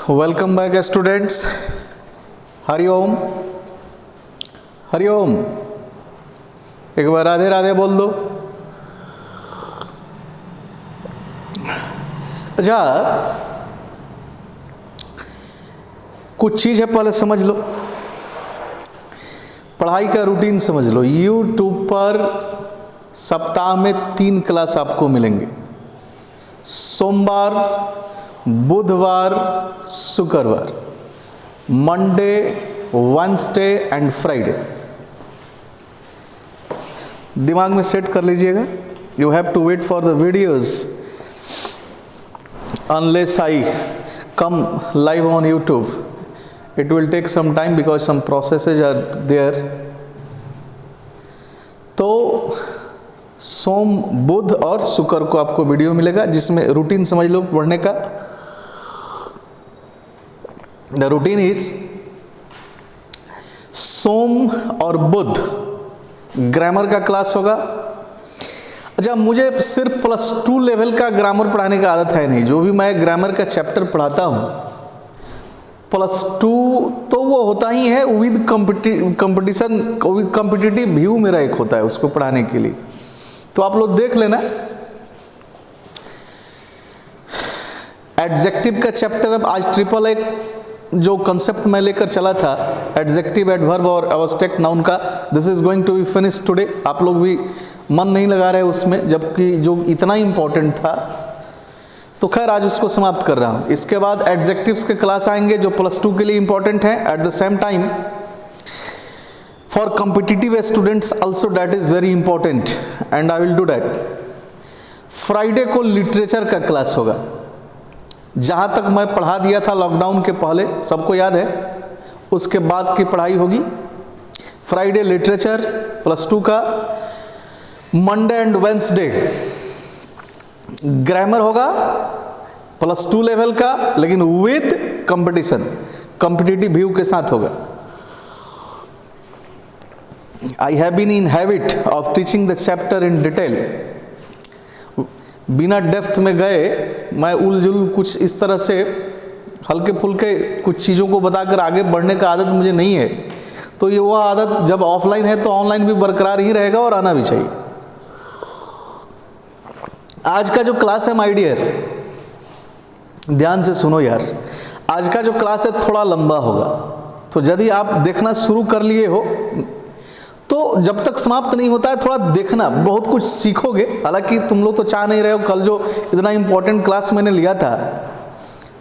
Welcome back students. Hariom Hariom. एक बार राधे राधे बोल दो। अच्छा, कुछ चीज़ है पहले समझ लो, पढ़ाई का रूटीन समझ लो। यूट्यूब पर सप्ताह में 3 क्लास आपको मिलेंगे, सोमवार, बुधवार, शुक्रवार, मंडे, वेडनेसडे एंड फ्राइडे। दिमाग में सेट कर लीजिएगा। You have to wait for the videos unless I come live on YouTube. It will take some time because some processes are there. तो सोम, बुध और शुक्र को आपको वीडियो मिलेगा जिसमें रूटीन समझ लो पढ़ने का। द रूटीन इज सोम और बुध ग्रामर का क्लास होगा। अच्छा, मुझे सिर्फ +2 लेवल का ग्रामर पढ़ाने का आदत है नहीं। जो भी मैं ग्रामर का चैप्टर पढ़ाता हूँ +2 तो वो होता ही है with competition, with competitive view मेरा एक होता है उसको पढ़ाने के लिए। तो आप लोग देख लेना। एडजेक्टिव का चैप्टर अब आज ट्रिपल एक जो कंसेप्ट मैं लेकर चला था, एडजेक्टिव, एडवर्ब और अब्स्ट्रैक्ट नाउन का, this is going to be finish today. आप लोग भी मन नहीं लगा रहे उसमें, जबकि जो इतना इंपॉर्टेंट था, तो खैर आज उसको समाप्त कर रहा हूँ। इसके बाद एडजेक्टिव्स के क्लास आएंगे जो +2 के लिए इंपॉर्टेंट है। At the same time for competitive students also that is very important and I will do that. Friday को लिटरेचर का क्लास होगा। जहाँ तक मैं पढ़ा दिया था लॉकडाउन के पहले, सबको याद है, उसके बाद की पढ़ाई होगी। फ्राइडे लिटरेचर +2 का, मंडे एंड वेडनेसडे ग्रामर होगा +2 लेवल का, लेकिन विद कंपटीशन, कॉम्पिटिटिव व्यू के साथ होगा। I have been in habit of teaching the chapter in detail. बिना डेप्थ में गए मैं उलझुल कुछ इस तरह से हल्के फुल्के कुछ चीज़ों को बताकर आगे बढ़ने का आदत मुझे नहीं है। तो ये वह आदत जब ऑफलाइन है तो ऑनलाइन भी बरकरार ही रहेगा और आना भी चाहिए। आज का जो क्लास है माय डियर, ध्यान से सुनो यार, आज का जो क्लास है थोड़ा लंबा होगा। तो यदि आप देखना शुरू कर लिए हो तो जब तक समाप्त नहीं होता है थोड़ा देखना, बहुत कुछ सीखोगे। हालांकि तुम लोग तो चाह नहीं रहे हो, कल जो इतना इंपॉर्टेंट क्लास मैंने लिया था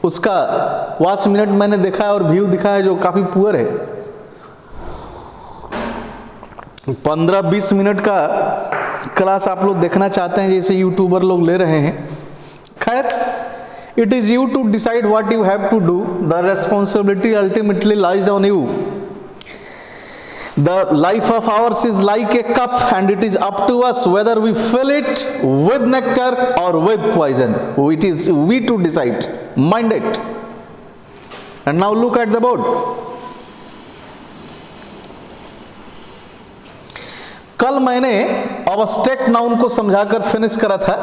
उसका वॉच मिनट मैंने देखा है और व्यू दिखा है जो काफ़ी पुअर है। 15-20 मिनट का क्लास आप लोग देखना चाहते हैं जैसे यूट्यूबर लोग ले रहे हैं। खैर, it is you to decide what you have to do. The responsibility ultimately lies on you. The life of ours is like a cup and it is up to us whether we fill it with nectar or with poison. It is we to decide. Mind it. And now look at the board. कल मैंने abstract noun को समझाकर finish करा था।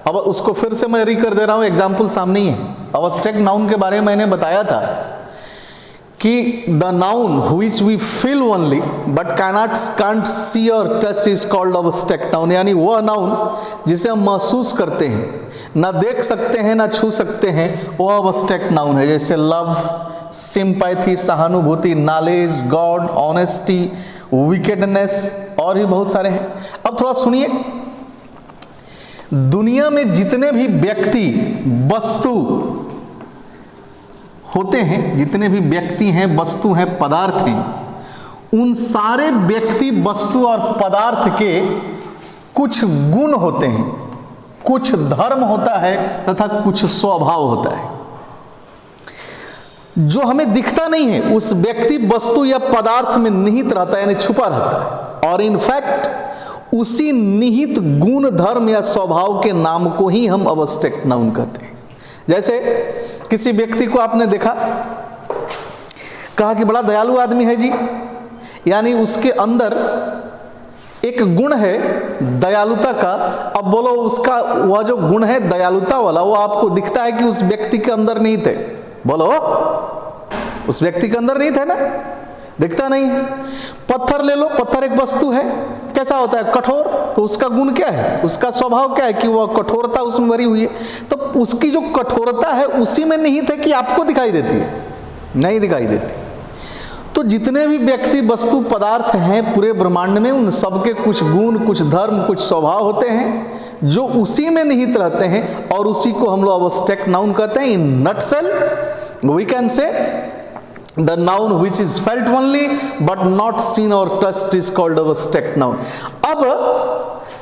अब उसको फिर से मैं री कर दे रहा हूं, एग्जाम्पल सामने ही है। अब्स्ट्रैक्ट नाउन के बारे में मैंने बताया था कि the noun which we feel only but can't see और touch is called abstract noun. यानी वह नाउन जिसे हम महसूस करते हैं, ना देख सकते हैं ना छू सकते हैं, वह अब्स्ट्रैक्ट नाउन है। जैसे लव, सिंपैथी, सहानुभूति, नॉलेज, गॉड, ऑनेस्टी, विकेडनेस और भी बहुत सारे हैं। अब थोड़ा सुनिए, दुनिया में जितने भी व्यक्ति, वस्तु होते हैं, जितने भी व्यक्ति हैं, वस्तु हैं, पदार्थ हैं, उन सारे व्यक्ति, वस्तु और पदार्थ के कुछ गुण होते हैं, कुछ धर्म होता है तथा कुछ स्वभाव होता है जो हमें दिखता नहीं है, उस व्यक्ति, वस्तु या पदार्थ में निहित रहता है, यानी छुपा रहता है। और इनफैक्ट उसी निहित गुण, धर्म या स्वभाव के नाम को ही हम अब्स्ट्रैक्ट नाउन कहते हैं। जैसे किसी व्यक्ति को आपने देखा, कहा कि बड़ा दयालु आदमी है जी, यानी उसके अंदर एक गुण है दयालुता का। अब बोलो उसका वह जो गुण है दयालुता वाला, वो आपको दिखता है कि उस व्यक्ति के अंदर निहित है, बोलो, उस व्यक्ति के अंदर नहीं थे ना, दिखता नहीं है। पत्थर ले लो, पत्थर एक वस्तु है, कैसा होता है, कठोर, तो उसका गुण क्या है, उसका स्वभाव क्या है कि वह कठोरता उसमें भरी हुई है। तो उसकी जो कठोरता है उसी में निहित है कि आपको दिखाई देती है, नहीं दिखाई देती। तो जितने भी व्यक्ति, वस्तु, पदार्थ हैं पूरे ब्रह्मांड में, उन सबके कुछ गुण, कुछ धर्म, कुछ स्वभाव होते हैं जो उसी में निहित रहते हैं, और उसी को हम लोग एब्स्ट्रैक्ट नाउन कहते हैं। In nutshell we can say the noun which is felt only but not seen or touched is called abstract noun। अब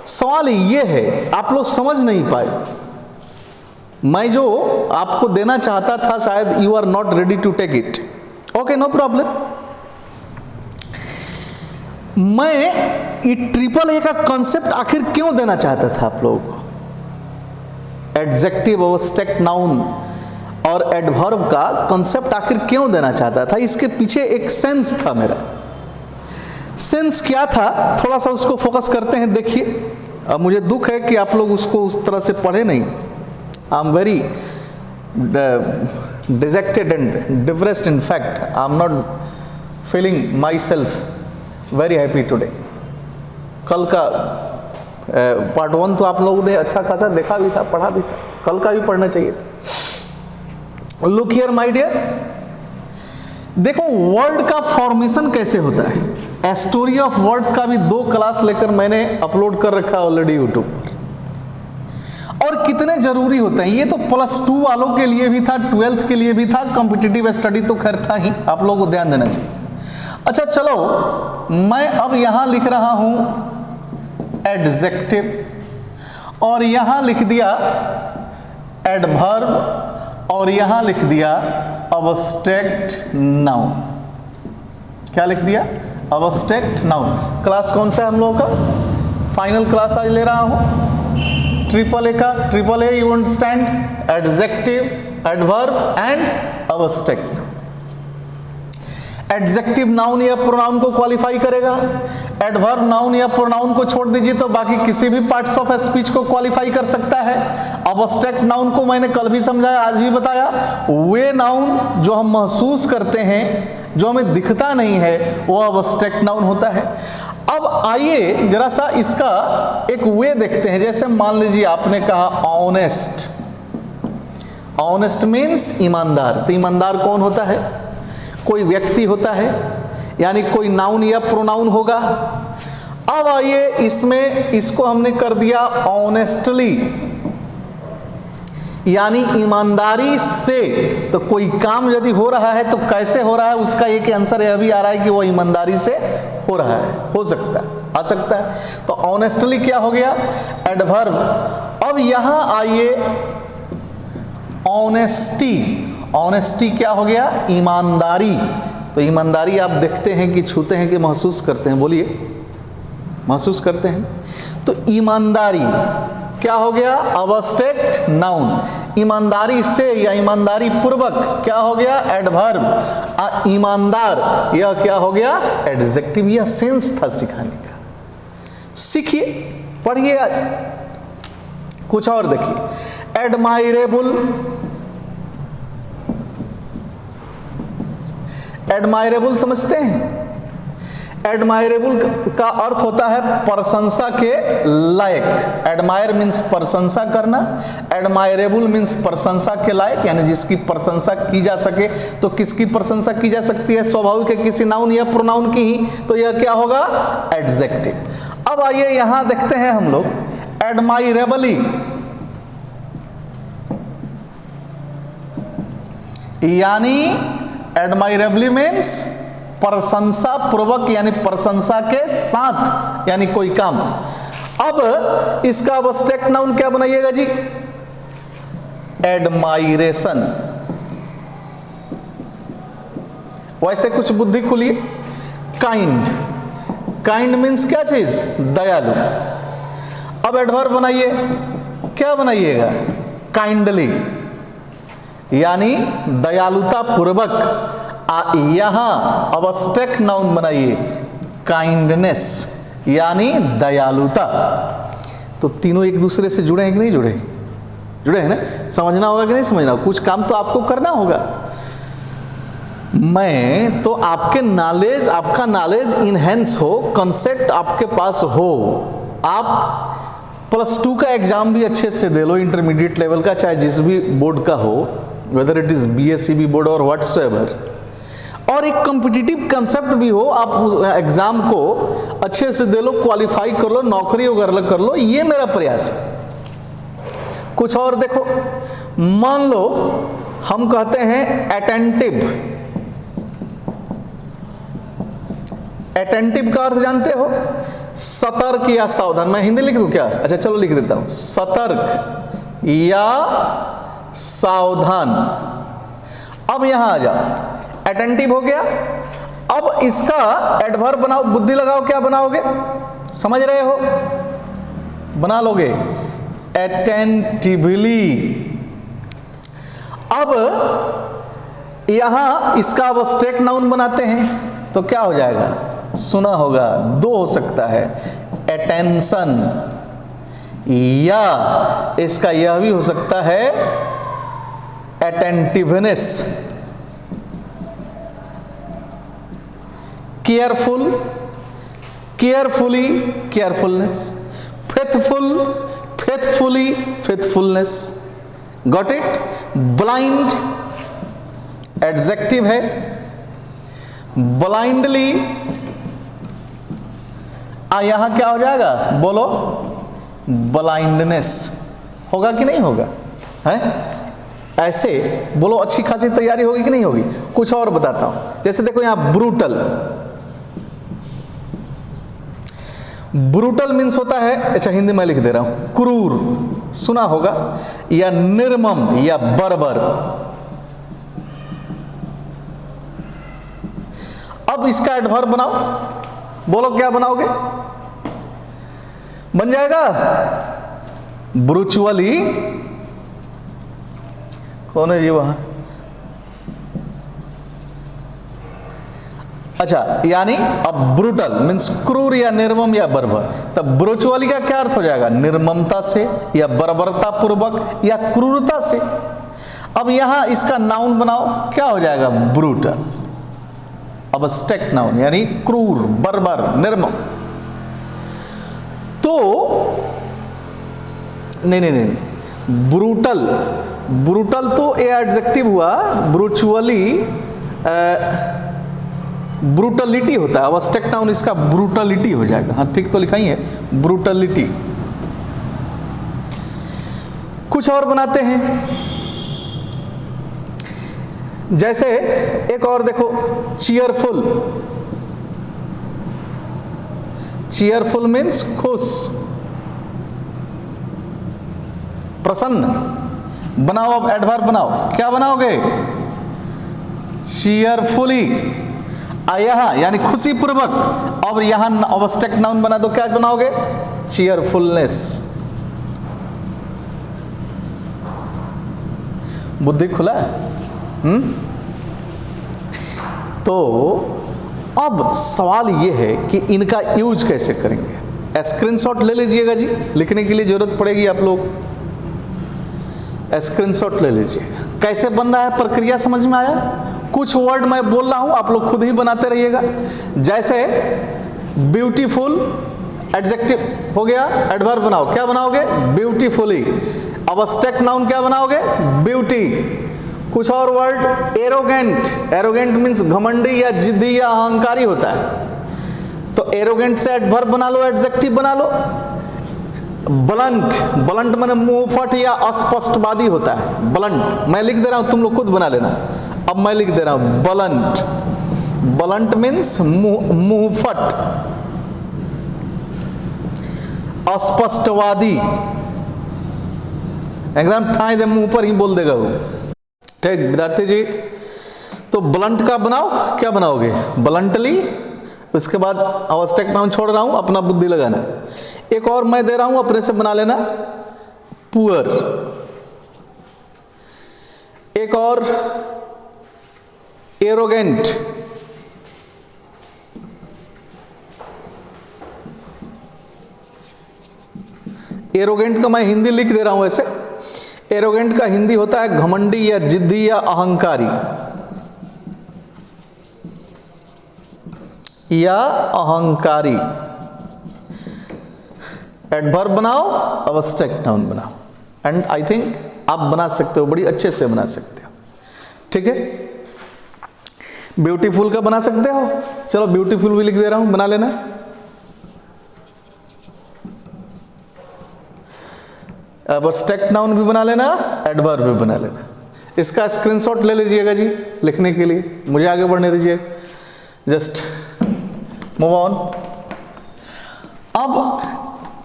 सवाल ये है, आप लोग समझ नहीं पाए, मैं जो आपको देना चाहता था शायद you are not ready to take it, okay, no problem। मैं ये ट्रिपल ए का कॉन्सेप्ट आखिर क्यों देना चाहता था आप लोगों को, एडजेक्टिव, एब्स्ट्रैक्ट नाउन और एडवर्ब का कॉन्सेप्ट आखिर क्यों देना चाहता था, इसके पीछे एक सेंस था। मेरा सेंस क्या था, थोड़ा सा उसको फोकस करते हैं। देखिए, अब मुझे दुख है कि आप लोग उसको उस तरह से पढ़े नहीं। I am very dejected and depressed, in fact I am not feeling my self very happy today. कल का पार्ट 1 तो आप लोगों ने अच्छा खासा देखा भी था, पढ़ा भी था, कल का भी पढ़ना चाहिए था। लुक हियर माय डियर, देखो वर्ड का फॉर्मेशन कैसे होता है। स्टोरी ऑफ वर्ड्स का भी 2 क्लास लेकर मैंने अपलोड कर रखा है ऑलरेडी यूट्यूब पर, और कितने जरूरी होते हैं। ये तो +2 वालों के लिए भी था, 12th के लिए भी था, कॉम्पिटिटिव स्टडी तो खैर था ही, आप लोगों को ध्यान देना चाहिए। अच्छा चलो, मैं अब यहां लिख रहा हूं एडजेक्टिव, और यहां लिख दिया एडवर्ब, और यहां लिख दिया एब्स्ट्रैक्ट नाउन। क्या लिख दिया, एब्स्ट्रैक्ट नाउन। क्लास कौन सा है हम लोगों का, फाइनल क्लास आज ले रहा हूं ट्रिपल ए का। Triple A you understand, adjective, adverb and abstract. Adjective noun या प्रोनाउन को क्वालिफाई करेगा, एडवर्ब नाउन या प्रोनाउन को छोड़ दीजिए तो बाकी किसी भी पार्ट्स ऑफ स्पीच को क्वालिफाई कर सकता है। एब्स्ट्रैक्ट नाउन को मैंने कल भी समझाया, आज भी बताया, वे नाउन जो हम महसूस करते हैं, जो हमें दिखता नहीं है, वो एब्स्ट्रैक्ट नाउन होता है। अब आइए जरा सा इसका एक वे देखते हैं। जैसे मान लीजिए आपने कहा ऑनेस्ट, ऑनेस्ट मीन्स ईमानदार। तो ईमानदार कौन होता है, कोई व्यक्ति होता है, यानी कोई नाउन या प्रोनाउन होगा। अब आइए इसमें इसको हमने कर दिया ऑनेस्टली, यानी ईमानदारी से। तो कोई काम यदि हो रहा है तो कैसे हो रहा है, उसका एक आंसर यह भी आ रहा है कि वो ईमानदारी से हो रहा है, हो सकता है, आ सकता है। तो ऑनेस्टली क्या हो गया, एडवर्ब। अब यहां आइए ऑनेस्टी, ऑनेस्टी क्या हो गया, ईमानदारी। तो ईमानदारी आप देखते हैं कि छूते हैं कि महसूस करते हैं, बोलिए, महसूस करते हैं। तो ईमानदारी क्या हो गया, एब्स्ट्रैक्ट नाउन। ईमानदारी से या ईमानदारी पूर्वक क्या हो गया, एडवर्ब। ईमानदार यह क्या हो गया, एडजेक्टिव। यह सेंस था सिखाने का। सीखिए, पढ़िए, आज कुछ और देखिए। एडमायरेबल, एडमायरेबल समझते हैं, एडमायरेबल का अर्थ होता है प्रशंसा के लायक। एडमायर मीन्स प्रशंसा करना, एडमायरेबल मीन्स प्रशंसा के लायक, यानी जिसकी प्रशंसा की जा सके। तो किसकी प्रशंसा की जा सकती है, स्वाभाविक है किसी नाउन या प्रोनाउन की ही। तो यह क्या होगा, एडजेक्टिव। अब आइए यहां देखते हैं हम लोग एडमायरेबली, यानी एडमायरेबली मीन्स प्रशंसा पूर्वक, यानी प्रशंसा के साथ, यानी कोई काम। अब इसका एब्स्ट्रैक्ट नाउन क्या बनाइएगा जी, एडमायरेशन। वैसे कुछ बुद्धि खुली। काइंड, काइंड मीन्स क्या चीज, दयालु। अब एडवर्ब बनाइए, क्या बनाइएगा, काइंडली, यानी दयालुता पूर्वक। यहां एब्स्ट्रैक्ट नाउन बनाइए, काइंडनेस, यानी दयालुता। तो तीनों एक दूसरे से जुड़े हैं कि नहीं जुड़े, जुड़े हैं ना। समझना होगा कि नहीं समझना होगा, कुछ काम तो आपको करना होगा। मैं तो आपके नॉलेज, आपका नॉलेज इनहेंस हो, कंसेप्ट आपके पास हो, आप +2 का एग्जाम भी अच्छे से दे लो, इंटरमीडिएट लेवल का, चाहे जिस भी बोर्ड का हो, whether it is BSCB board और व्हाट्सएवर, और एक कॉम्पिटिटिव कंसेप्ट भी हो, आप उस एग्जाम को अच्छे से दे लो, क्वालिफाई कर लो, नौकरी वगैरह कर लो, ये मेरा प्रयास है। कुछ और देखो, मान लो हम कहते हैं अटेंटिव। अटेंटिव का अर्थ जानते हो? सतर्क या सावधान। मैं हिंदी लिख दूं क्या? अच्छा चलो लिख देता हूं, सतर्क या सावधान। अब यहां आ जाओ, अटेंटिव हो गया। अब इसका एडवर्ब बनाओ, बुद्धि लगाओ, क्या बनाओगे? समझ रहे हो? बना लोगे अटेंटिवली। अब यहां इसका अब स्टेक नाउन बनाते हैं तो क्या हो जाएगा? सुना होगा, 2 हो सकता है, अटेंशन, या इसका यह भी हो सकता है attentiveness. Careful, carefully, carefulness. Faithful, faithfully, faithfulness. Got it? Blind adjective है, ब्लाइंडली, यहां क्या हो जाएगा? बोलो, ब्लाइंडनेस। होगा कि नहीं होगा? है ऐसे बोलो, अच्छी खासी तैयारी होगी कि नहीं होगी? कुछ और बताता हूं, जैसे देखो यहां ब्रूटल। ब्रूटल मीन्स होता है, अच्छा हिंदी में लिख दे रहा हूं, क्रूर, सुना होगा, या निर्मम या बर्बर। अब इसका एडवर्ब बनाओ, बोलो क्या बनाओगे? बन जाएगा ब्रूचुअली। कौन है ये वहां? अच्छा, यानी अब ब्रूटल मीन्स क्रूर या निर्मम या बर्बर, तब ब्रूचुअली का क्या अर्थ हो जाएगा? निर्ममता से या बर्बरता पूर्वक या क्रूरता से। अब यहां इसका नाउन बनाओ, क्या हो जाएगा? ब्रूटल। अब स्टेक नाउन यानी क्रूर, बर्बर, निर्मम। तो नहीं, ब्रूटल, ब्रूटल तो ए एडजेक्टिव हुआ, ब्रूचुअली ब्रूटलिटी होता है। अब स्टेक नाउन इसका ब्रूटलिटी हो जाएगा। हाँ ठीक तो लिखा ही है, ब्रूटलिटी। कुछ और बनाते हैं, जैसे एक और देखो, चीयरफुल। चीयरफुल मीन्स खुश, प्रसन्न। बनाओ, अब एडवर्ब बनाओ, क्या बनाओगे? चीयरफुली, यहां यानी खुशी पूर्वक। अब यहां अब स्टेक नाउन बना दो, क्या बनाओगे? चीयरफुलनेस। बुद्धि खुला है? तो अब सवाल यह है कि इनका यूज कैसे करेंगे। स्क्रीनशॉट ले लीजिएगा जी, लिखने के लिए जरूरत पड़ेगी आप लोग, स्क्रीनशॉट ले लीजिएगा। कैसे बन रहा है, प्रक्रिया समझ में आया? कुछ वर्ड मैं बोल रहा हूं, आप लोग खुद ही बनाते रहिएगा। जैसे ब्यूटीफुल एडजेक्टिव हो गया, एडवर्ब बनाओ, क्या बनाओगे? ब्यूटीफुली। अब स्टेक नाउन क्या बनाओगे? ब्यूटी। कुछ और वर्ड, एरोगेंट। एरोगेंट मीन्स घमंडी या जिद्दी या अहंकारी होता है, तो एरोगेंट से एडवर्ब बना लो, एडजेक्टिव बना लो। ब्लंट, ब्लंट माने मुंहफट या अस्पष्टवादी होता है, ब्लंट। मैं लिख दे रहा हूं, तुम लोग खुद बना लेना। अब मैं लिख दे रहा हूं ब्लंट। ब्लंट मीन्स मुंहफट, अस्पष्टवादी, एकदम ठाई दे मुंह पर ही बोल देगा वो। ठीक विद्यार्थी जी, तो ब्लंट का बनाओ, क्या बनाओगे? ब्लंटली। उसके बाद आवश्यक नाउन छोड़ रहा हूं, अपना बुद्धि लगाना। एक और मैं दे रहा हूं, अपने से बना लेना, पुअर। एक और एरोगेंट। एरोगेंट का मैं हिंदी लिख दे रहा हूं ऐसे। एरोगेंट का हिंदी होता है घमंडी या जिद्दी या अहंकारी। या अहंकारी। एडवर्ब बनाओ, अब्स्ट्रैक्ट नाउन बनाओ, एंड आई थिंक आप बना सकते हो, बड़ी अच्छे से बना सकते हो। ठीक है, ब्यूटीफुल का बना सकते हो, चलो ब्यूटीफुल भी लिख दे रहा हूं, बना लेना। अब्स्ट्रैक्ट नाउन भी बना लेना, एडवर्ब भी बना लेना। इसका स्क्रीनशॉट ले लीजिएगा जी लिखने के लिए, मुझे आगे बढ़ने दीजिए। Just move on. अब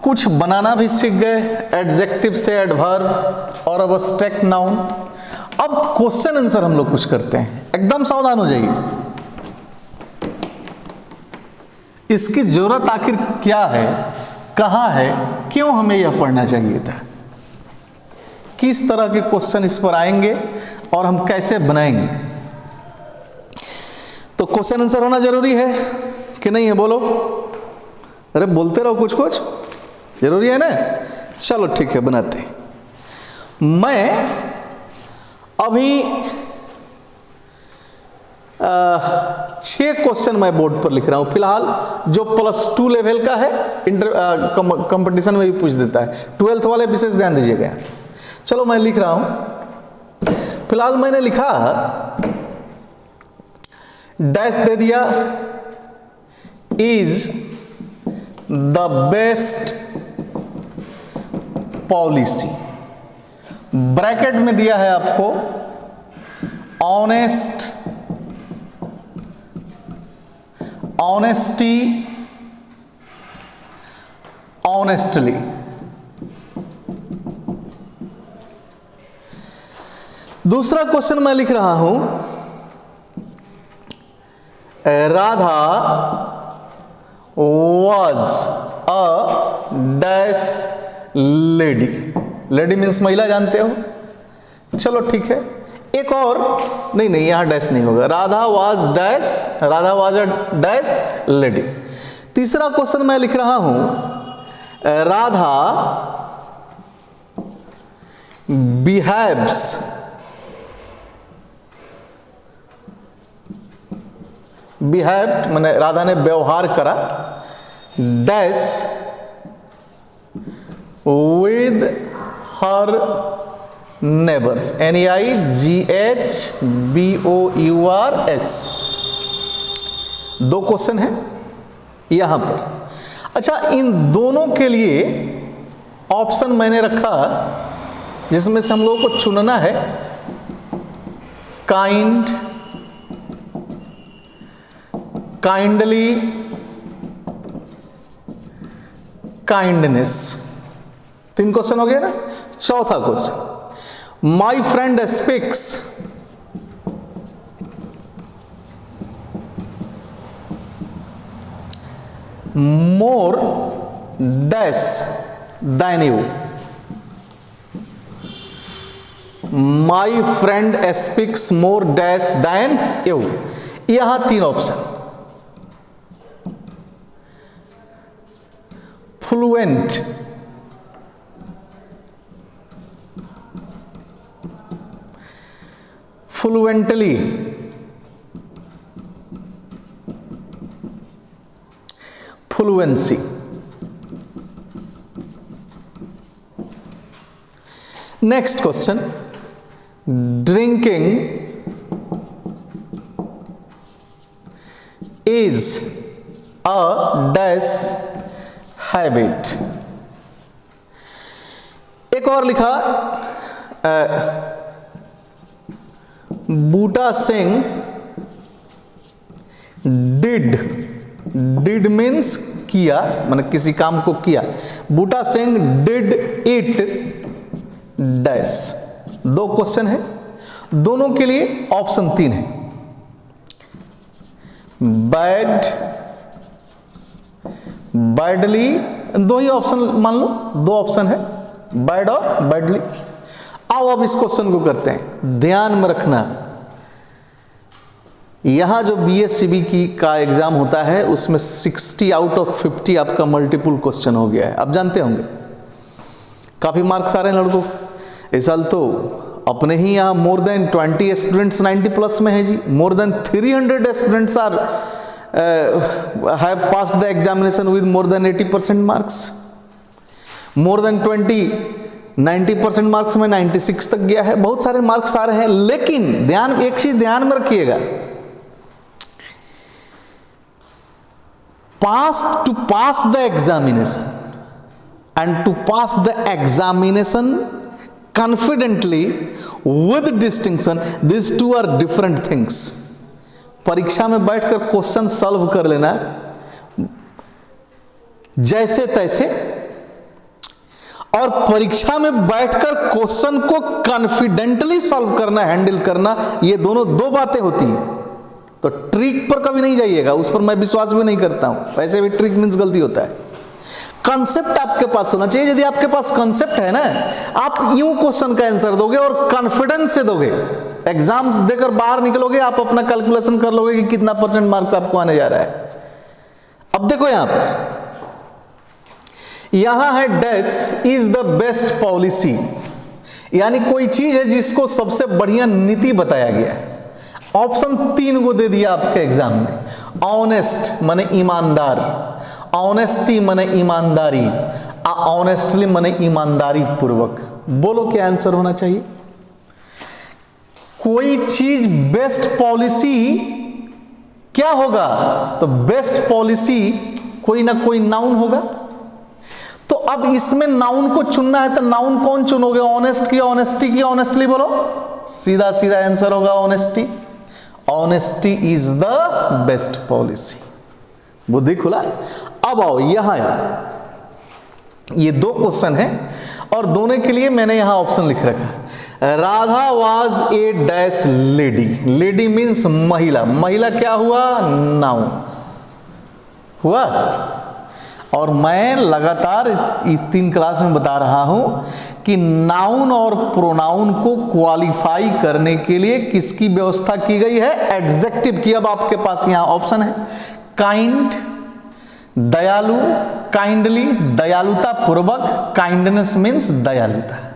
कुछ बनाना भी सीख गए, एडजेक्टिव से एडवर्ब और अब्स्ट्रैक्ट नाउन। अब क्वेश्चन आंसर हम लोग कुछ करते हैं, एकदम सावधान हो जाइए। इसकी जरूरत आखिर क्या है, कहां है, क्यों हमें यह पढ़ना चाहिए था, किस तरह के क्वेश्चन इस पर आएंगे और हम कैसे बनाएंगे। तो क्वेश्चन आंसर होना जरूरी है कि नहीं है, बोलो। अरे बोलते रहो, कुछ कुछ जरूरी है ना। चलो ठीक है, बनाते हैं। मैं अभी 6 क्वेश्चन मैं बोर्ड पर लिख रहा हूं फिलहाल, जो +2 लेवल का है, कंपटीशन में भी पूछ देता है। 12th वाले विशेष ध्यान दीजिएगा। चलो मैं लिख रहा हूं, फिलहाल मैंने लिखा, डैश दे दिया, is the best policy, bracket में दिया है आपको ऑनेस्ट, ऑनेस्टी, ऑनेस्टली। दूसरा क्वेश्चन मैं लिख रहा हूं, Radha was a dash lady, lady means महिला, जानते हो। चलो ठीक है, एक और नहीं, यहां डैश नहीं होगा। Radha was dash, Radha was a dash lady. तीसरा क्वेश्चन मैं लिख रहा हूं, राधा बिहेव्स बिहेव्ड माने राधा ने व्यवहार करा, dash with her neighbours, NEIGHBOURS। 2 question है यहां पर। अच्छा, इन दोनों के लिए ऑप्शन मैंने रखा जिसमें से हम लोगों को चुनना है काइंड, काइंडली, काइंडनेस। 3 क्वेश्चन हो गया ना। चौथा question, my friend speaks more dash than you, my friend speaks more dash than you. यहां 3 option, fluent, fluently, fluency. Next question, drinking is a dash habit. एक और लिखा, बूटा सिंह डिड मीन्स किया, माने किसी काम को किया। Buta Singh did it dash. 2 question है, दोनों के लिए ऑप्शन 3 है, बैड, बैडली। 2 ही ऑप्शन मान लो, 2 ऑप्शन है, बैड और बैडली। आओ अब इस क्वेश्चन को करते हैं। ध्यान में रखना, यहां जो BSCB की का एग्जाम होता है उसमें 60 आउट ऑफ 50 आपका मल्टीपल क्वेश्चन हो गया है। आप जानते होंगे काफी मार्क्स आ रहे हैं लड़कों। इस साल तो अपने ही यहाँ मोर देन 20 स्टूडेंट्स 90+ में है जी। More than 300 students are have passed the examination with more than 80% marks, more than 90% marks में 96 तक गया है, बहुत सारे मार्क्स आ रहे हैं। लेकिन ध्यान, एक चीज ध्यान में रखिएगा, to pass the examination and to pass the examination confidently with distinction, these two are different things। परीक्षा में बैठकर क्वेश्चन सॉल्व कर लेना जैसे तैसे, और परीक्षा में बैठकर क्वेश्चन को कॉन्फिडेंटली सॉल्व करना, हैंडल करना, ये दोनों दो बातें होती हैं। तो ट्रिक पर कभी नहीं जाइएगा, उस पर मैं विश्वास भी नहीं करता हूं, वैसे भी ट्रिक मींस गलती होता है। कंसेप्ट आपके पास होना चाहिए। यदि आपके पास कंसेप्ट है ना, आप यूं क्वेश्चन का आंसर दोगे और कॉन्फिडेंस से दोगे, एग्जाम देकर बाहर निकलोगे, आप अपना कैलकुलेशन कर लोगे कि कितना % मार्क्स आपको आने जा रहा है। अब देखो यहां पर, यहां है dash is the best policy, यानी कोई चीज है जिसको सबसे बढ़िया नीति बताया गया है। ऑप्शन 3 को दे दिया आपके एग्जाम में। ऑनेस्ट माने ईमानदार, ऑनेस्टी माने ईमानदारी, ऑनेस्टली माने ईमानदारी पूर्वक। बोलो क्या आंसर होना चाहिए? कोई चीज बेस्ट पॉलिसी क्या होगा? तो बेस्ट पॉलिसी कोई ना कोई नाउन होगा। तो अब इसमें नाउन को चुनना है, तो नाउन कौन चुनोगे? ऑनेस्ट की, ऑनेस्टी की, ऑनेस्टली बोलो, सीधा सीधा आंसर होगा honesty. Honesty is the best policy. बुद्धि खुला। अब आओ यहां, ये 2 क्वेश्चन है और दोनों के लिए मैंने यहां ऑप्शन लिख रखा। Radha was a dash lady, lady means महिला, महिला क्या हुआ? नाउन हुआ। और मैं लगातार इस 3 क्लास में बता रहा हूं कि नाउन और प्रोनाउन को क्वालिफाई करने के लिए किसकी व्यवस्था की गई है? एडजेक्टिव की। अब आपके पास यहां ऑप्शन है काइंड, दयालु, काइंडली, दयालुता पूर्वक, काइंडनेस मीन्स दयालुता।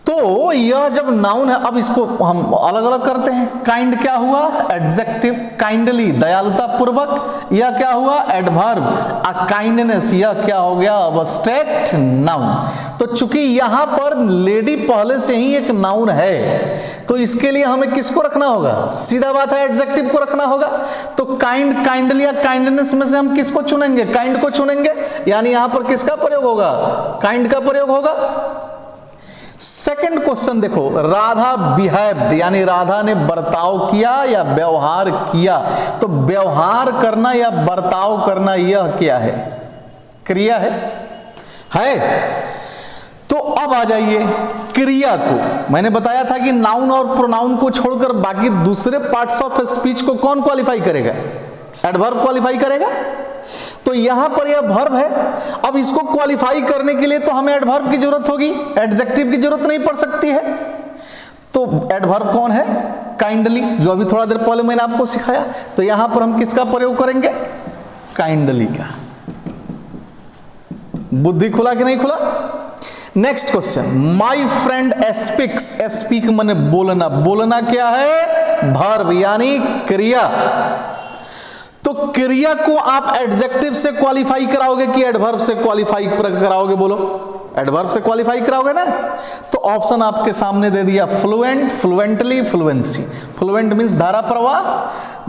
तो यह जब नाउन है, अब इसको हम अलग अलग करते हैं। काइंड क्या हुआ? एडजेक्टिव। काइंडली दयालुता पूर्वक, यह क्या हुआ? एडवर्ब। काइंडनेस यह क्या हो गया? Abstract noun. तो चूंकि यहां पर लेडी पहले से ही एक नाउन है, तो इसके लिए हमें किसको रखना होगा? सीधा बात है, एडजेक्टिव को रखना होगा। तो काइंड, काइंडली या काइंडनेस में से हम किसको चुनेंगे? काइंड को चुनेंगे, यानी यहां पर किसका प्रयोग होगा? काइंड का प्रयोग होगा। सेकंड क्वेश्चन देखो, राधा बिहेव्ड, यानी राधा ने बर्ताव किया या व्यवहार किया। तो व्यवहार करना या बर्ताव करना यह क्या है? क्रिया है। तो अब आ जाइए क्रिया को। मैंने बताया था कि नाउन और प्रोनाउन को छोड़कर बाकी दूसरे पार्ट्स ऑफ स्पीच को कौन क्वालिफाई करेगा? एडवर्ब क्वालिफाई करेगा। तो यहां पर यह वर्ब है। अब इसको क्वालिफाई करने के लिए तो हमें एडवर्ब की जरूरत होगी, एडजेक्टिव की जरूरत नहीं पड़ सकती है। तो एडवर्ब कौन है? काइंडली, जो अभी थोड़ा देर पहले मैंने आपको सिखाया। तो यहां पर हम किसका प्रयोग करेंगे? काइंडली का। बुद्धि खुला कि नहीं खुला? Next question, my friend speaks, speak माने बोलना, बोलना क्या है? वर्ब यानी क्रिया। तो क्रिया को आप एडजेक्टिव से क्वालिफाई कराओगे कि एडवर्ब से क्वालिफाई कराओगे? बोलो, एडवर्ब से क्वालिफाई कराओगे ना। तो ऑप्शन आपके सामने दे दिया, fluent, fluently, fluency. Fluent means धारा प्रवाह,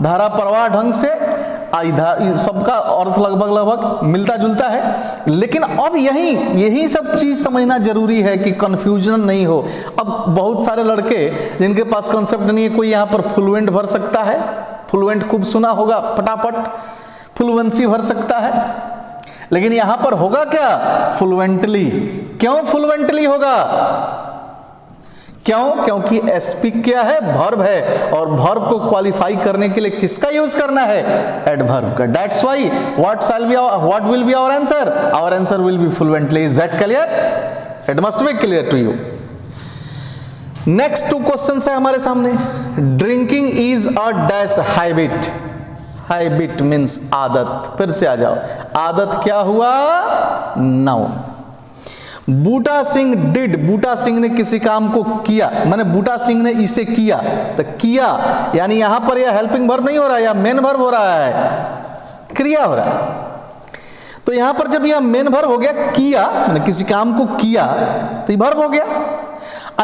धारा प्रवाह ढंग से, सबका अर्थ लगभग मिलता जुलता है। लेकिन अब यही सब चीज समझना जरूरी है कि कंफ्यूजन नहीं हो। अब बहुत सारे लड़के जिनके पास कंसेप्ट नहीं है, कोई यहां पर फ्लुएंट भर सकता है, फ्लुएंट खूब सुना होगा, फटाफट फ्लुएंसी भर सकता है। लेकिन यहां पर होगा क्या? फ्लुएंटली। क्यों फ्लुएंटली होगा? क्यों? क्योंकि स्पीक क्या है? वर्ब है, और वर्ब को क्वालिफाई करने के लिए किसका यूज करना है? एडवर्ब का। That's why what will be our answer? Our answer will be fluently. Is that clear? It must be clear to you. Next 2 questions है हमारे सामने। Drinking is a dash habit, habit means आदत। फिर से आ जाओ, आदत क्या हुआ? नाउन। बूटा सिंह डिड, बूटा सिंह ने किसी काम को किया, माने बूटा सिंह ने इसे किया, तो किया यानी यहां पर यह हेल्पिंग वर्ब नहीं हो रहा है, या मेन वर्ब हो रहा है, क्रिया हो रहा है। तो यहां पर जब यह मेन वर्ब हो गया किया, माने किसी काम को किया, तो ये वर्ब हो गया।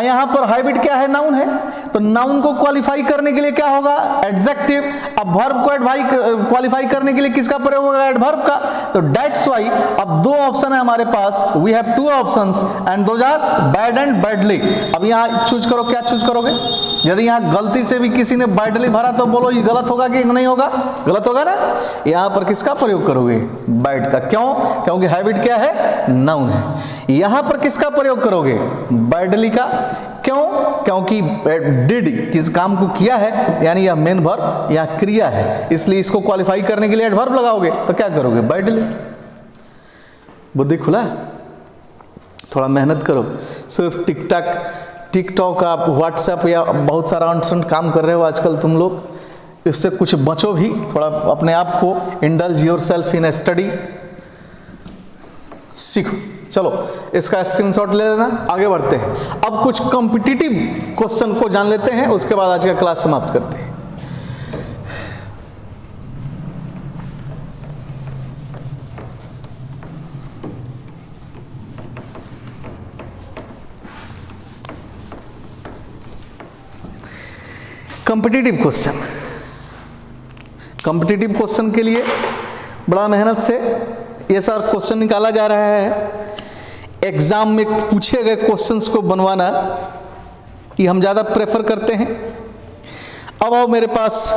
यहां पर हाइब्रिड क्या है, नाउन है, तो नाउन को क्वालिफाई करने के लिए क्या होगा, एडजेक्टिव। अब वर्ब को क्वालिफाई करने के लिए किसका प्रयोग होगा, एडवर्ब का। तो दैट्स व्हाई अब दो ऑप्शन है हमारे पास, we have two options and those are bad and badly. अब यहां चूज करो, क्या चूज करोगे? यदि यहां गलती से भी किसी ने बैडली भरा तो बोलो ये गलत होगा कि नहीं होगा, गलत होगा ना। यहां पर किसका प्रयोग करोगे, बैड का। क्यों? क्योंकि हैबिट क्या है, नाउन है। यहां पर किसका प्रयोग करोगे, बैडली का। क्यों? क्योंकि डिड किस काम को किया है, यानी यह मेन वर्ब या क्रिया है, इसलिए इसको क्वालिफाई करने के लिए एडवर्ब लगाओगे, तो क्या करोगे, बैडली। बुद्धि खुला, थोड़ा मेहनत करो। सिर्फ टिकटॉक आप व्हाट्सएप या बहुत सारा ऑनलाइन काम कर रहे हो आजकल तुम लोग, इससे कुछ बचो भी, थोड़ा अपने आप को indulge yourself in A study, सीखो। चलो इसका स्क्रीनशॉट ले लेना, आगे बढ़ते हैं। अब कुछ कॉम्पिटिटिव क्वेश्चन को जान लेते हैं, उसके बाद आज का क्लास समाप्त करते हैं। कॉम्पिटिटिव क्वेश्चन, कॉम्पिटिटिव क्वेश्चन के लिए बड़ा मेहनत से ये सारा क्वेश्चन निकाला जा रहा है। एग्जाम में पूछे गए क्वेश्चंस को बनवाना कि हम ज़्यादा प्रेफर करते हैं। अब आओ, मेरे पास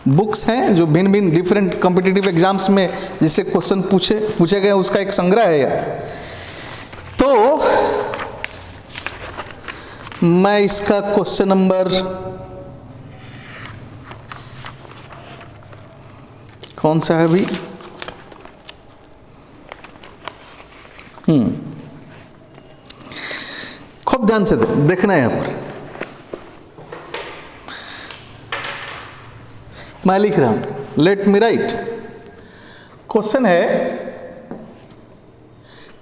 बुक्स हैं जो भिन्न भिन्न डिफरेंट कॉम्पिटिटिव एग्जाम्स में जिससे क्वेश्चन पूछे गए, उसका एक संग्रह है यह। तो मैं इसका क्वेश्चन नंबर कौन सा है अभी, खूब ध्यान से देखना है। यहां पर मैं लिख रहा हूं, लेट मी राइट। क्वेश्चन है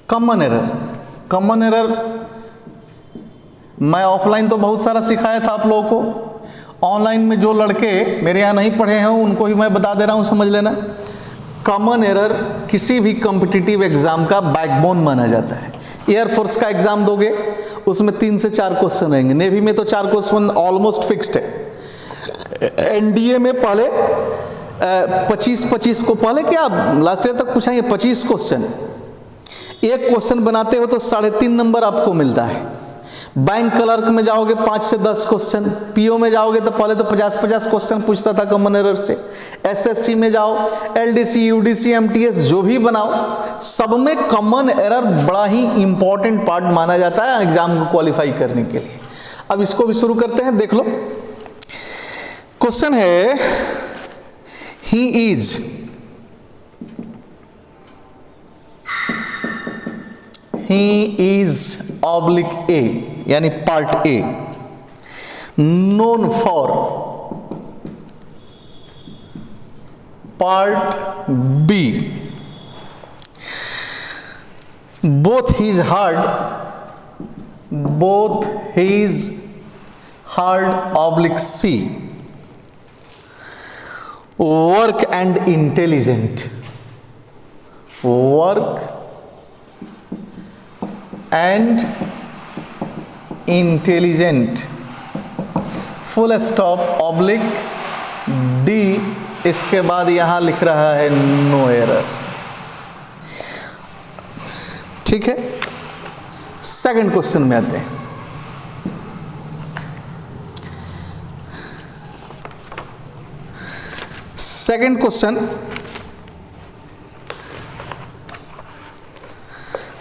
कॉमन एरर। कॉमन एरर मैं ऑफलाइन तो बहुत सारा सिखाया था आप लोगों को, ऑनलाइन में जो लड़के मेरे यहाँ नहीं पढ़े हैं उनको ही मैं बता दे रहा हूँ, समझ लेना। कॉमन एरर किसी भी कॉम्पिटिटिव एग्जाम का बैकबोन माना जाता है। एयरफोर्स का एग्जाम दोगे उसमें 3 से 4 क्वेश्चन रहेंगे, नेवी में तो 4 क्वेश्चन ऑलमोस्ट फिक्स्ड है। एनडीए में पहले 25 को पहले क्या लास्ट ईयर तक पूछाएंगे 25 क्वेश्चन। एक क्वेश्चन बनाते हो तो 3.5 नंबर आपको मिलता है। बैंक क्लर्क में जाओगे 5 से 10 क्वेश्चन, पीओ में जाओगे तो पहले तो 50 क्वेश्चन पूछता था कॉमन एरर से। एसएससी में जाओ, एलडीसी, यूडीसी, एमटीएस जो भी बनाओ, सब में कॉमन एरर बड़ा ही इंपॉर्टेंट पार्ट माना जाता है एग्जाम को क्वालिफाई करने के लिए। अब इसको भी शुरू करते हैं, देख लो। क्वेश्चन है ही इज ऑब्लिक ए, यानी part A, known for part B, both his hard oblique C, work and intelligent, work and intelligent, full stop, oblique D, इसके बाद यहां लिख रहा है नो एरर। ठीक है, सेकंड क्वेश्चन में आते हैं। सेकंड क्वेश्चन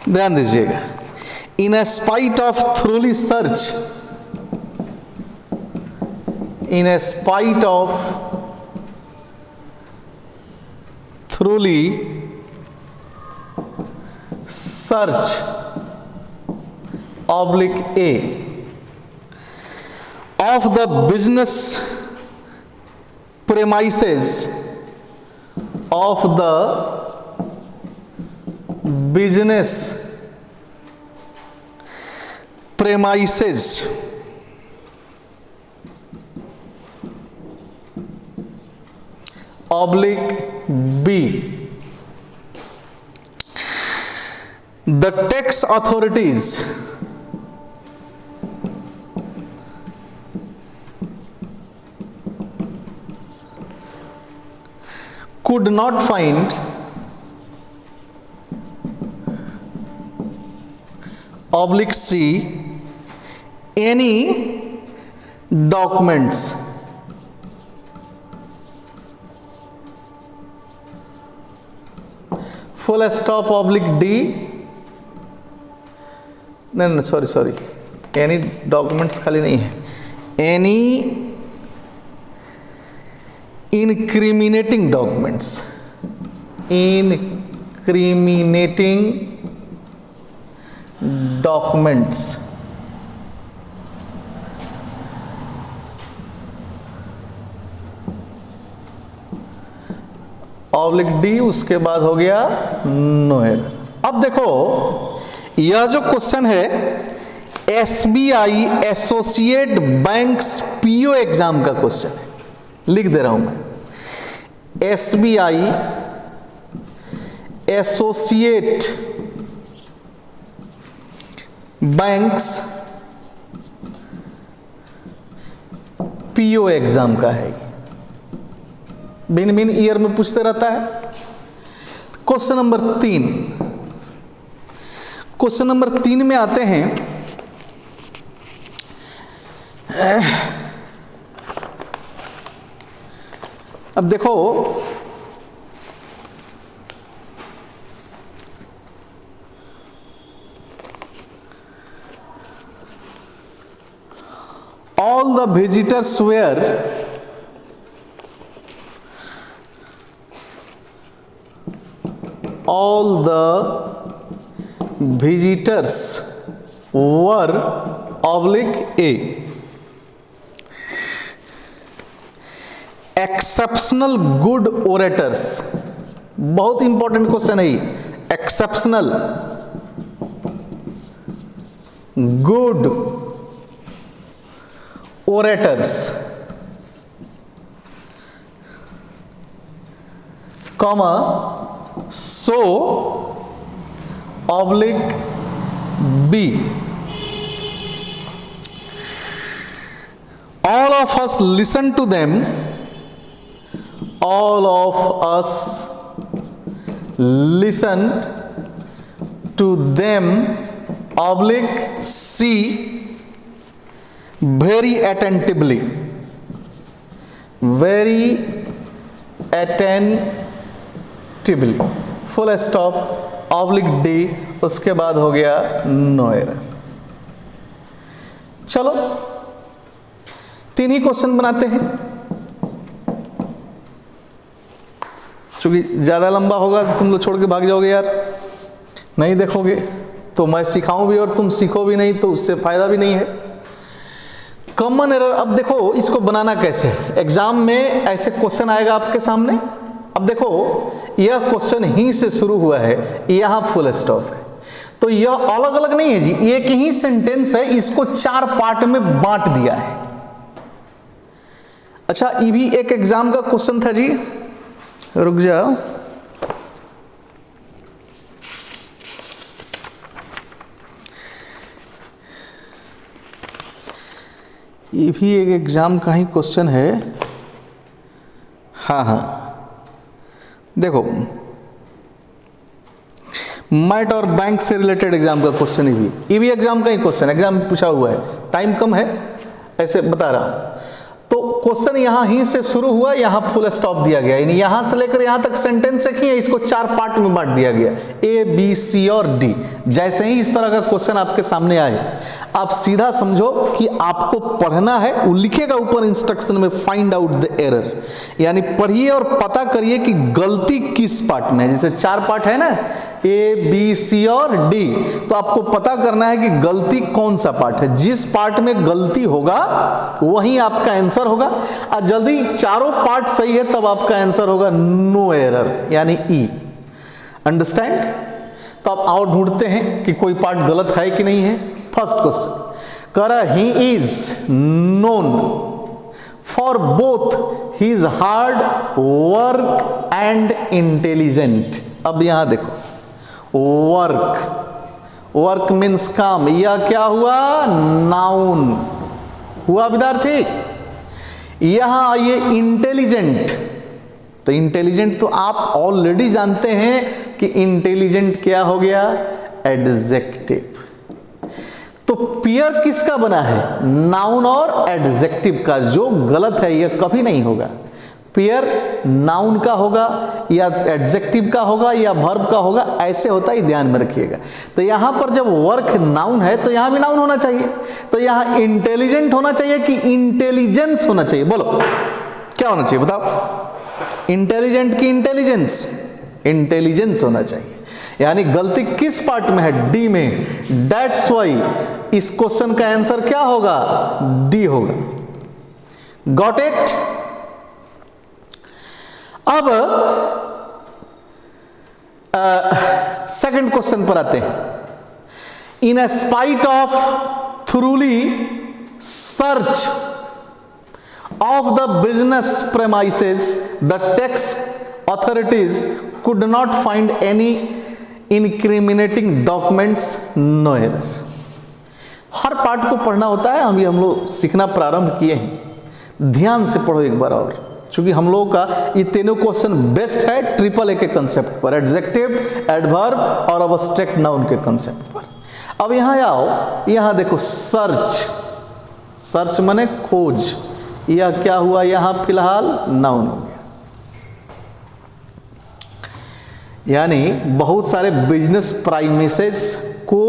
ध्यान दीजिएगा। In a spite of thoroughly search, in a spite of thoroughly search oblique A of the business premises of the business premises oblique B, the tax authorities could not find oblique C any documents full stop oblique D, नहीं sorry any documents खाली नहीं है, any incriminating documents, incriminating documents oblique D, उसके बाद हो गया no error. अब देखो यह जो क्वेश्चन है SBI associate banks PO exam का क्वेश्चन है, लिख दे रहा हूं मैं, SBI associate banks PO exam का है, भिन्न भिन्न ईयर में पूछते रहता है। क्वेश्चन नंबर 3, क्वेश्चन नंबर 3 में आते हैं, अब देखो all the visitors were oblique A, exceptional good orators, बहुत इंपॉर्टेंट क्वेश्चन है, exceptional good orators comma so oblique B, all of us listen to them, all of us listen to them oblique C very attentively, very attentively, full stop oblique D, उसके बाद हो गया no error. चलो 3 ही question बनाते हैं, क्योंकि ज्यादा लंबा होगा तो तुम लोग छोड़ के भाग जाओगे यार, नहीं देखोगे तो मैं सिखाऊं भी और तुम सीखो भी नहीं, तो उससे फायदा भी नहीं है। कॉमन एरर, अब देखो इसको बनाना कैसे, एग्जाम में ऐसे क्वेश्चन आएगा आपके सामने। अब देखो यह क्वेश्चन ही से शुरू हुआ है, यहां फुल स्टॉप है, तो यह अलग अलग नहीं है जी, एक ही सेंटेंस है, इसको 4 पार्ट में बांट दिया है। अच्छा ये भी एक एग्जाम का क्वेश्चन था जी, रुक जाओ, ये भी एक एग्जाम का ही क्वेश्चन है। हाँ देखो मैट और बैंक से रिलेटेड एग्जाम का क्वेश्चन, ये भी एग्जाम का ही क्वेश्चन, एग्जाम में पूछा हुआ है, टाइम कम है ऐसे बता रहा। तो क्वेश्चन यहां ही से शुरू हुआ, यहां फुल स्टॉप दिया गया, यानी यहां से लेकर यहां तक सेंटेंस एक ही है, इसको 4 पार्ट में बांट दिया गया, ए बी सी और डी। जैसे ही इस तरह का क्वेश्चन आपके सामने आए, आप सीधा समझो कि आपको पढ़ना है, वो लिखेगा ऊपर इंस्ट्रक्शन में फाइंड आउट द एरर, यानी पढ़िए और पता करिए कि गलती किस पार्ट में है। जैसे 4 पार्ट है ना, ए बी सी और डी, तो आपको पता करना है कि गलती कौन सा पार्ट है, जिस पार्ट में गलती होगा वही आपका आंसर होगा, और जल्दी चारों पार्ट सही है तब आपका आंसर होगा नो एरर, यानी ई। अंडरस्टैंड? तो आप और ढूंढते हैं कि कोई पार्ट गलत है कि नहीं है। फर्स्ट क्वेश्चन, कर he is known for both his hard work and intelligent. अब यहां देखो वर्क मीन्स काम, यह क्या हुआ, नाउन हुआ विद्यार्थी। यहां आइए इंटेलिजेंट, तो इंटेलिजेंट तो आप ऑलरेडी जानते हैं कि इंटेलिजेंट क्या हो गया, एडजेक्टिव। तो पेयर किसका बना है, नाउन और एडजेक्टिव का, जो गलत है यह कभी नहीं होगा। पेयर नाउन का होगा या एडजेक्टिव का होगा या वर्ब का होगा, ऐसे होता है, ध्यान में रखिएगा। तो यहां पर जब वर्क नाउन है तो यहां भी नाउन होना चाहिए। तो यहां इंटेलिजेंट होना चाहिए कि इंटेलिजेंस होना चाहिए, बोलो क्या होना चाहिए बताओ, इंटेलिजेंट की इंटेलिजेंस, इंटेलिजेंस होना चाहिए। यानी गलती किस पार्ट में है, डी में। दैट्स वाई इस क्वेश्चन का आंसर क्या होगा, डी होगा। Got it. अब सेकंड क्वेश्चन पर आते हैं। In a spite of thoroughly search of the business premises the tax authorities could not find any incriminating documents, no error. हर पार्ट को पढ़ना होता है, अभी हम लोग सीखना प्रारंभ किए हैं। ध्यान से पढ़ो एक बार और, क्योंकि हम लोगों का ये तीनों क्वेश्चन बेस्ट है ट्रिपल ए के कंसेप्ट पर, एडजेक्टिव, एडवर्ब और अब्स्ट्रैक्ट नाउन के कंसेप्ट पर। अब यहां आओ, यहां देखो सर्च, सर्च माने खोज, यह क्या हुआ, यहां फिलहाल नाउन हो गया। यानी बहुत सारे बिजनेस प्राइमिसेस को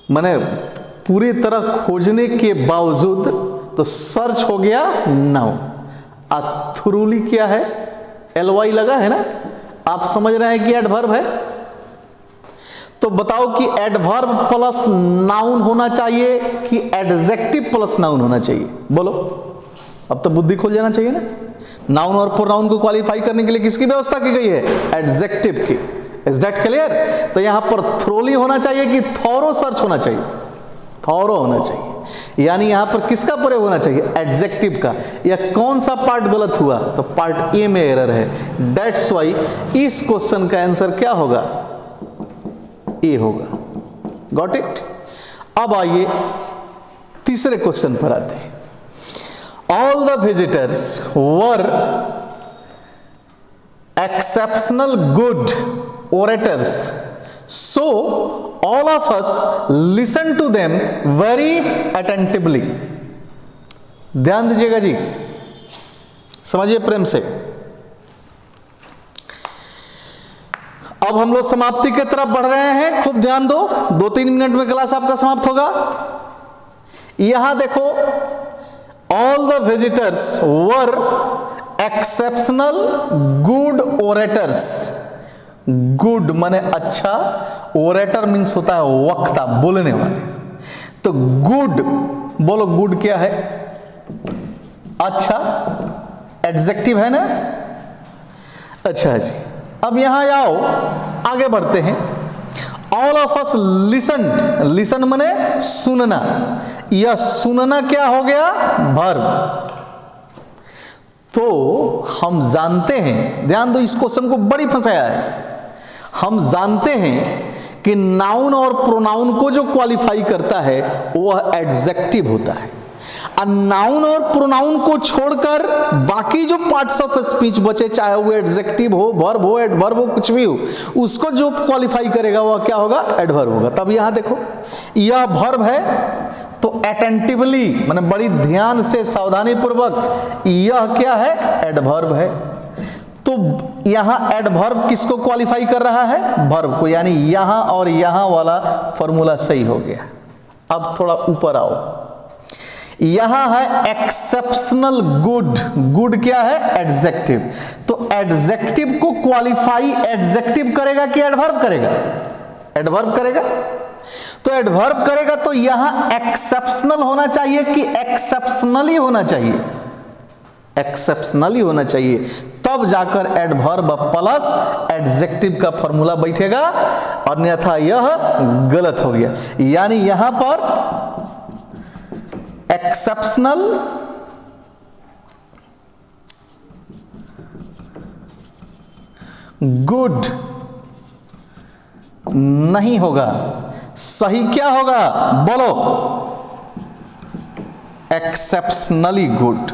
माने पूरी तरह खोजने के बावजूद तो सर्च हो गया नाउन। थ्रूली क्या है, एलवाई लगा है ना, आप समझ रहे हैं कि एडवर्ब है। तो बताओ कि एडवर्ब प्लस नाउन होना चाहिए कि एडजेक्टिव प्लस नाउन होना चाहिए, बोलो। अब तो बुद्धि खोल जाना चाहिए ना। नाउन और प्रोनाउन को क्वालिफाई करने के लिए किसकी व्यवस्था की गई है, एडजेक्टिव की। Is that clear. तो यहां पर थ्रोली होना चाहिए कि थॉरो सर्च होना चाहिए, थॉरो होना चाहिए। यानी यहां पर किसका प्रयोग होना चाहिए, एडजेक्टिव का। यह कौन सा पार्ट गलत हुआ, तो पार्ट ए में एरर है। दैट्स वाई इस क्वेश्चन का आंसर क्या होगा, ए होगा। Got it. अब आइए तीसरे क्वेश्चन पर आते हैं। All the visitors were exceptional good orators, so all of us listen to them very attentively। ध्यान दीजिएगा जी, समझिए प्रेम से। अब हम लोग समाप्ति की तरफ बढ़ रहे हैं, खूब ध्यान दो, 2-3 मिनट में क्लास आपका समाप्त होगा। यहां देखो, all the visitors were exceptional good orators। Good माने अच्छा, ओरेटर मीन्स होता है वक्ता, बोलने वाले। तो गुड, बोलो गुड क्या है, अच्छा, एडजेक्टिव है ना। अच्छा जी, अब यहां आओ, आगे बढ़ते हैं। All of us listened, listen माने सुनना, यह सुनना क्या हो गया, वर्ब। तो हम जानते हैं, ध्यान दो, इस क्वेश्चन को बड़ी फंसाया है। हम जानते हैं कि नाउन और प्रोनाउन को जो क्वालिफाई करता है वह एडजेक्टिव होता है। नाउन और प्रोनाउन को छोड़कर बाकी जो पार्ट्स ऑफ स्पीच बचे, चाहे वो एडजेक्टिव हो, वर्ब हो, एडवर्ब हो, कुछ भी हो, उसको जो क्वालिफाई करेगा वह क्या होगा, एडवर्ब होगा। तब यहां देखो, यह वर्ब है तो अटेंटिवली माने बड़ी ध्यान से, सावधानी पूर्वक, यह क्या है, एडवर्ब है। तो यहां एडवर्ब किसको क्वालिफाई कर रहा है, वर्ब को। यानी यहां और यहां वाला फॉर्मूला सही हो गया। अब थोड़ा ऊपर आओ, यहां है एक्सेप्शनल गुड, गुड क्या है, एडजेक्टिव। तो एडजेक्टिव को क्वालिफाई एडजेक्टिव करेगा कि एडवर्ब करेगा, एडवर्ब करेगा। तो एडवर्ब करेगा तो यहां एक्सेप्शनल होना चाहिए कि एक्सेप्शनली होना चाहिए, एक्सेप्शनली होना चाहिए। तब जाकर एडवर्ब प्लस एडजेक्टिव का फॉर्मूला बैठेगा अन्यथा यह गलत हो गया। यानी यहां पर एक्सेप्शनल गुड नहीं होगा, सही क्या होगा बोलो, एक्सेप्शनली गुड।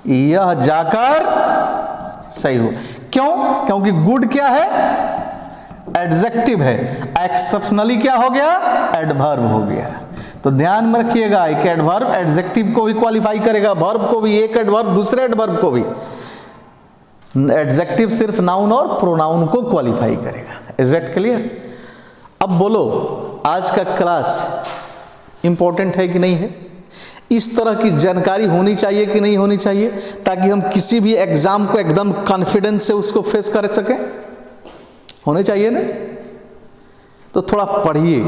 यह जाकर सही हो। क्यों? क्योंकि गुड क्या है, एडजेक्टिव है, एक्सेप्शनली क्या हो गया, एडवर्ब हो गया। तो ध्यान में रखिएगा, एक एडवर्ब एडजेक्टिव को भी क्वालिफाई करेगा, वर्ब को भी, एक एडवर्ब दूसरे एडवर्ब को भी। एडजेक्टिव सिर्फ नाउन और प्रोनाउन को क्वालिफाई करेगा। Is it clear? अब बोलो, आज का क्लास इंपॉर्टेंट है कि नहीं है? इस तरह की जानकारी होनी चाहिए कि नहीं होनी चाहिए, ताकि हम किसी भी एग्जाम को एकदम कॉन्फिडेंस से उसको फेस कर सकें? होने चाहिए ना? तो थोड़ा पढ़िए,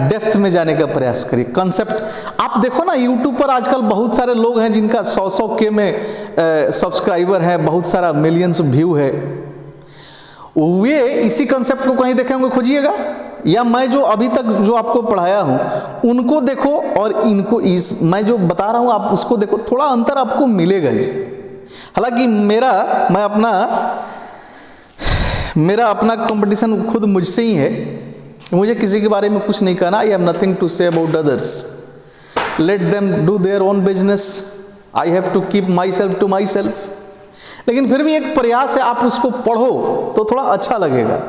डेप्थ में जाने का प्रयास करिए। कॉन्सेप्ट आप देखो ना, यूट्यूब पर आजकल बहुत सारे लोग हैं जिनका 100 के में सब्सक्राइबर है, बहुत सारा मिलियंस व्यू है। वे इसी कॉन्सेप्ट को कहीं देखेंगे, खोजिएगा, या मैं जो अभी तक जो आपको पढ़ाया हूं उनको देखो और इनको, इस मैं जो बता रहा हूं आप उसको देखो, थोड़ा अंतर आपको मिलेगा जी। हालांकि मेरा अपना कंपटीशन खुद मुझसे ही है, मुझे किसी के बारे में कुछ नहीं कहना। I have nothing to say about others, let them do their own business, I have to keep myself to myself. लेकिन फिर भी एक प्रयास है, आप उसको पढ़ो तो थोड़ा अच्छा लगेगा।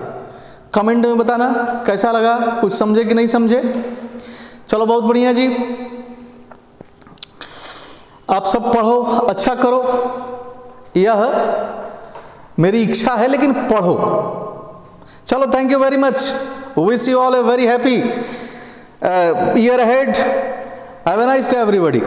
कमेंट में बताना कैसा लगा, कुछ समझे कि नहीं समझे। चलो बहुत बढ़िया जी, आप सब पढ़ो, अच्छा करो, यह मेरी इच्छा है, लेकिन पढ़ो। चलो, thank you very much, wish you all a very happy year ahead, have a nice day everybody.